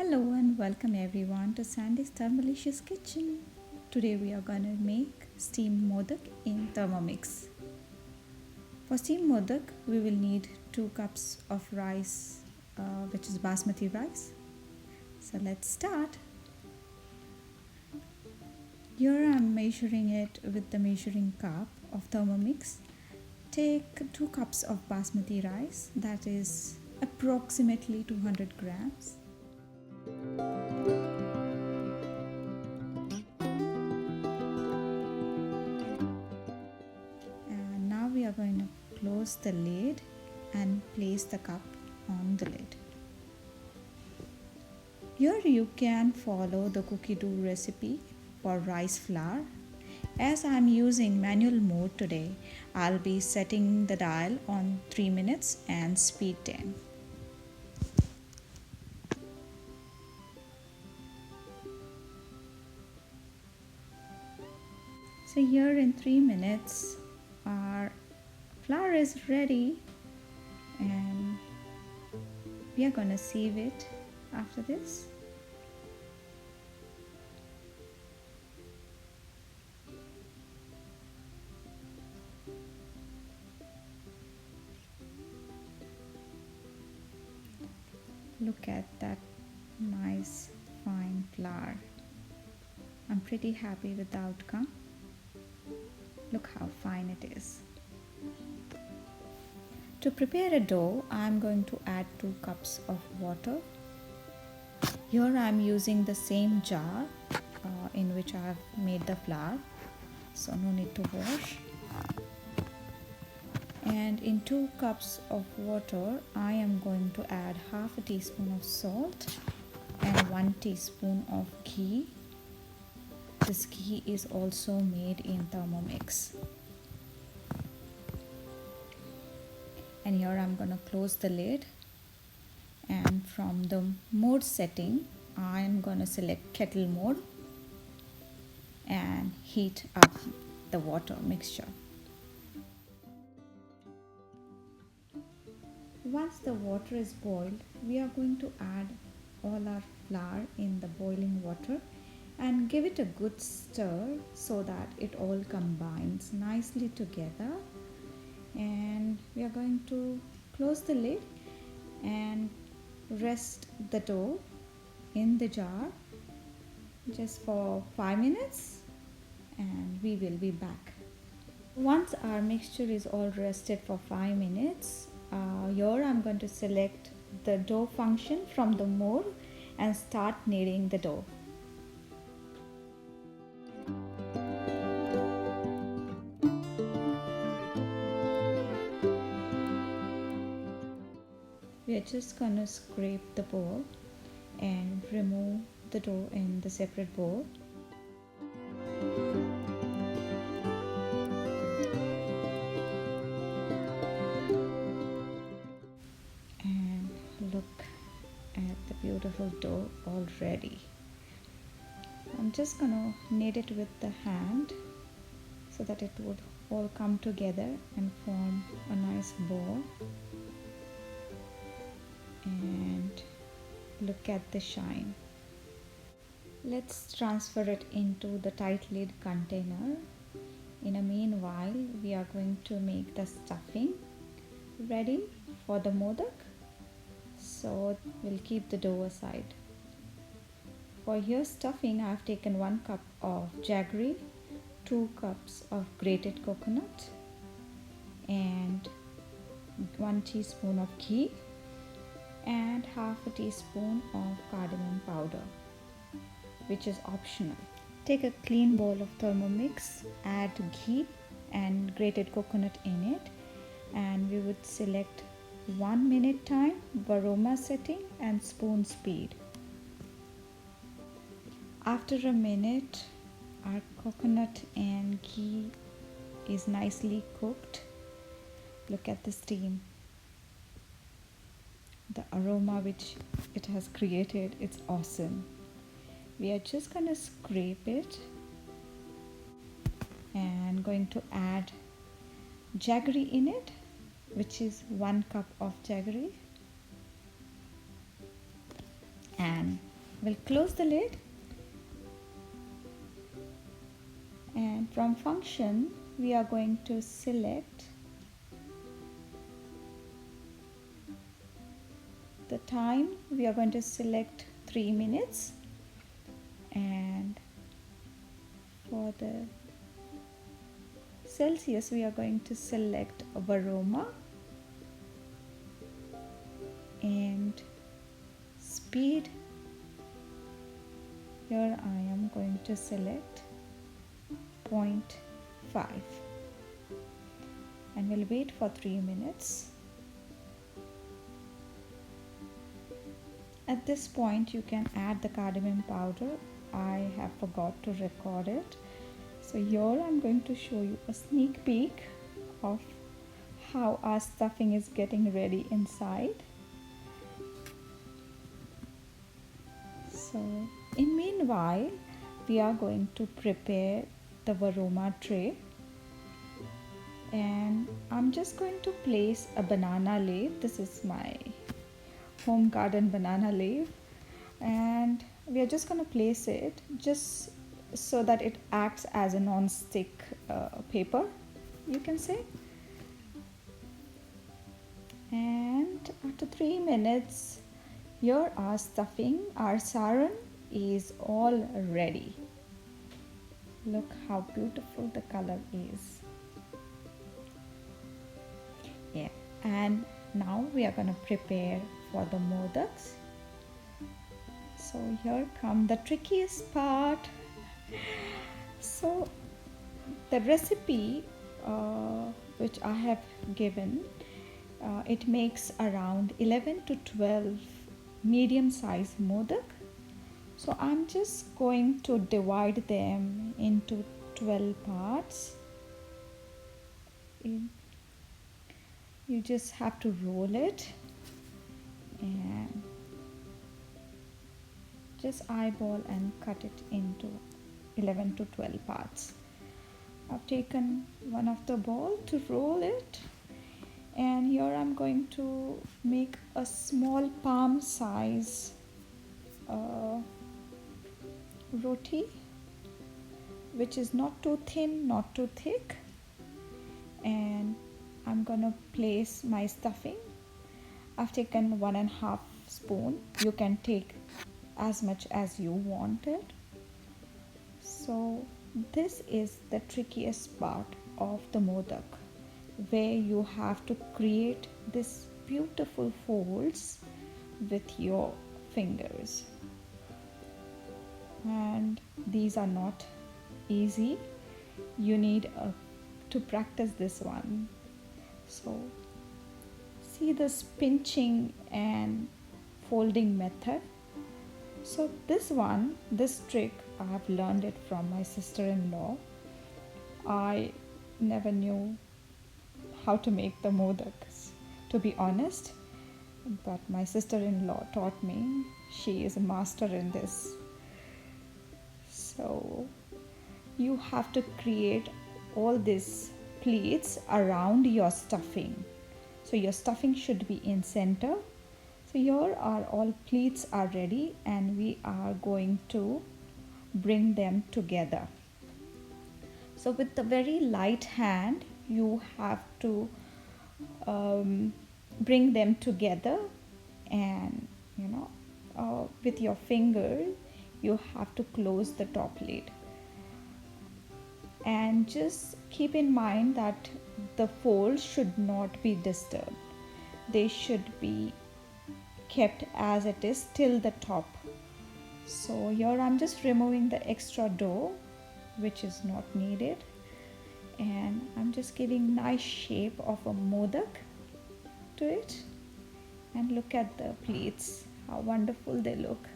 Hello and welcome everyone to Sandy's Thermalicious Kitchen. Today we are gonna make steamed modak in Thermomix. For steamed modak, we will need 2 cups of rice, which is basmati rice. So let's start. Here I'm measuring it with the measuring cup of Thermomix. Take 2 cups of basmati rice, that is approximately 200 grams. And now we are going to close the lid and place the cup on the lid. Here you can follow the cookie dough recipe for rice flour. As I am using manual mode today, I'll be setting the dial on 3 minutes and speed 10. So here in 3 minutes our flour is ready and we are going to sieve it after this. Look at that nice fine flour. I'm pretty happy with the outcome. Look how fine it is. To prepare a dough, I'm going to add 2 cups of water. Here I'm using the same jar in which I have made the flour, so no need to wash. And in 2 cups of water, I am going to add half a teaspoon of salt and 1 teaspoon of ghee. This ghee is also made in Thermomix. And here I'm going to close the lid, and from the mode setting I am going to select kettle mode and heat up the water mixture. Once the water is boiled, we are going to add all our flour in the boiling water and give it a good stir so that it all combines nicely together. And we are going to close the lid and rest the dough in the jar just for 5 minutes, and we will be back. Once our mixture is all rested for 5 minutes, here I'm going to select the dough function from the mode and start kneading the dough. We are just going to scrape the bowl and remove the dough in the separate bowl. And look at the beautiful dough already. I'm just going to knead it with the hand so that it would all come together and form a nice ball. And look at the shine. Let's transfer it into the tight lid container. In a meanwhile, we are going to make the stuffing ready for the modak. So we'll keep the dough aside. For your stuffing, I have taken 1 cup of jaggery, 2 cups of grated coconut, and 1 teaspoon of ghee, and half a teaspoon of cardamom powder, which is optional. Take a clean bowl of Thermomix, add ghee and grated coconut in it, and we would select 1 minute time, aroma setting and spoon speed. After a minute, our coconut and ghee is nicely cooked. Look at the steam. The aroma which it has created, it's awesome. We are just going to scrape it and going to add jaggery in it, which is 1 cup of jaggery, and We'll close the lid, and from function we are going to select the time. We are going to select 3 minutes, and for the Celsius we are going to select aroma, and speed, here I am going to select 0.5, and we'll wait for 3 minutes. At this point you can add the cardamom powder. I have forgot to record it, so here I'm going to show you a sneak peek of how our stuffing is getting ready inside. So in meanwhile we are going to prepare the varoma tray, and I'm just going to place a banana leaf. This is my home garden banana leaf, and we are just going to place it just so that it acts as a non-stick paper, you can say. And after 3 minutes, here our stuffing, our saran is all ready. Look how beautiful the color is. Yeah, and now we are going to prepare for the modaks. So here come the trickiest part. So the recipe which I have given, it makes around 11 to 12 medium size modak. So I'm just going to divide them into 12 parts. You just have to roll it and just eyeball and cut it into 11 to 12 parts. I've taken one of the ball to roll it, and here I'm going to make a small palm size roti, which is not too thin, not too thick, and I'm gonna place my stuffing. I've taken 1.5 spoon. You can take as much as you wanted. So this is the trickiest part of the modak, where you have to create this beautiful folds with your fingers, and these are not easy. You need to practice this one. So see this pinching and folding method. So this trick I have learned it from my sister-in-law. I never knew how to make the modaks, to be honest, but my sister-in-law taught me. She is a master in this. So you have to create all these pleats around your stuffing. So your stuffing should be in center. So here are all pleats are ready, and we are going to bring them together. So with the very light hand you have to bring them together, and with your finger you have to close the top lid, and just keep in mind that the folds should not be disturbed. They should be kept as it is till the top. So here I'm just removing the extra dough which is not needed, and I'm just giving nice shape of a modak to it. And look at the pleats, how wonderful they look.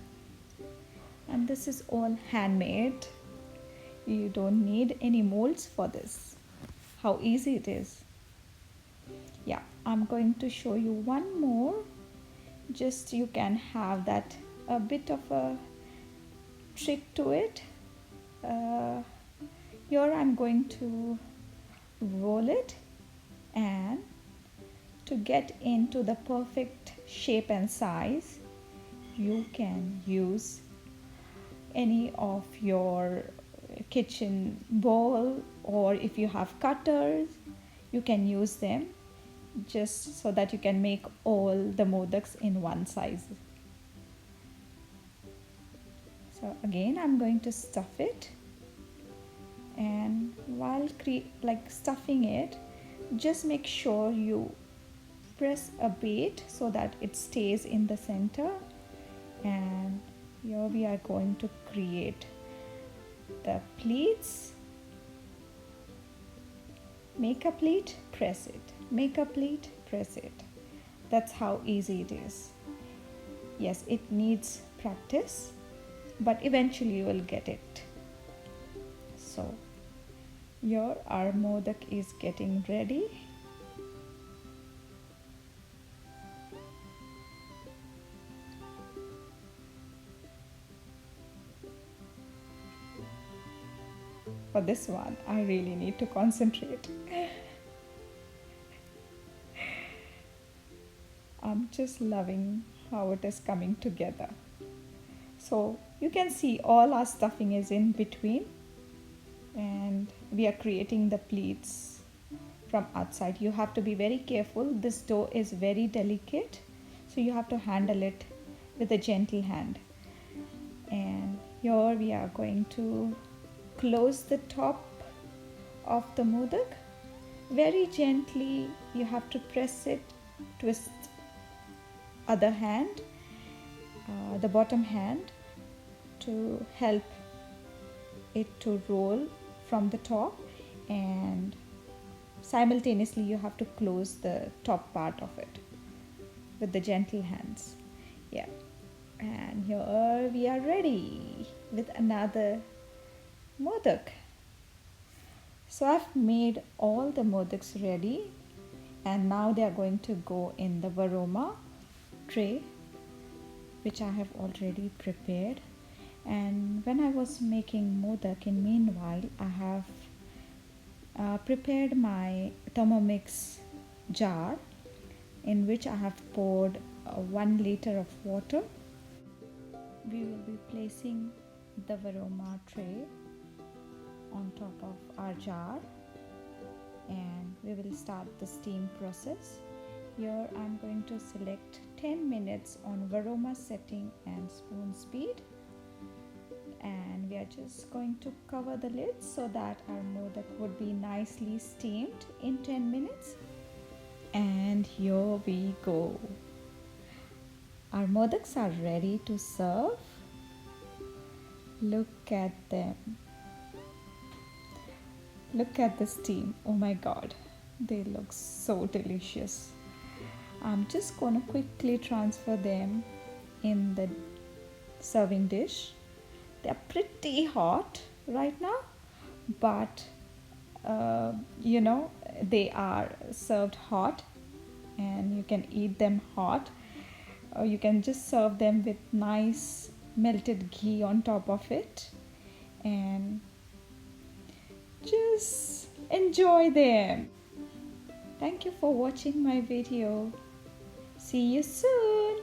And this is all handmade. You don't need any molds for this. How easy it is. Yeah, I'm going to show you one more, just you can have that a bit of a trick to it. Here I'm going to roll it, and to get into the perfect shape and size you can use any of your kitchen bowl, or if you have cutters, you can use them, just so that you can make all the modaks in one size. So again, I'm going to stuff it, and while stuffing it, just make sure you press a bit so that it stays in the center. And here we are going to create the pleats. Make a pleat, press it. Make a pleat, press it. That's how easy it is. Yes, it needs practice, but eventually you will get it. So here our modak is getting ready. For this one, I really need to concentrate. I'm just loving how it is coming together. So you can see all our stuffing is in between, and we are creating the pleats from outside. You have to be very careful. This dough is very delicate, so you have to handle it with a gentle hand. And here we are going to close the top of the modak. Very gently you have to press it, twist other hand, the bottom hand, to help it to roll from the top, and simultaneously you have to close the top part of it with the gentle hands. Yeah, and here we are ready with another modak. So I've made all the modaks ready, and now they are going to go in the varoma tray, which I have already prepared. And when I was making modak, in meanwhile I have prepared my Thermomix jar, in which I have poured 1 liter of water. We will be placing the varoma tray on top of our jar, and we will start the steam process. Here I'm going to select 10 minutes on varoma setting and spoon speed, and we are just going to cover the lid so that our modak would be nicely steamed in 10 minutes. And here we go. Our modaks are ready to serve. Look at them. Look at the steam. Oh my god, they look so delicious. I'm just gonna quickly transfer them in the serving dish. They're pretty hot right now, but they are served hot, and you can eat them hot, or you can just serve them with nice melted ghee on top of it, and just enjoy them. Thank you for watching my video. See you soon.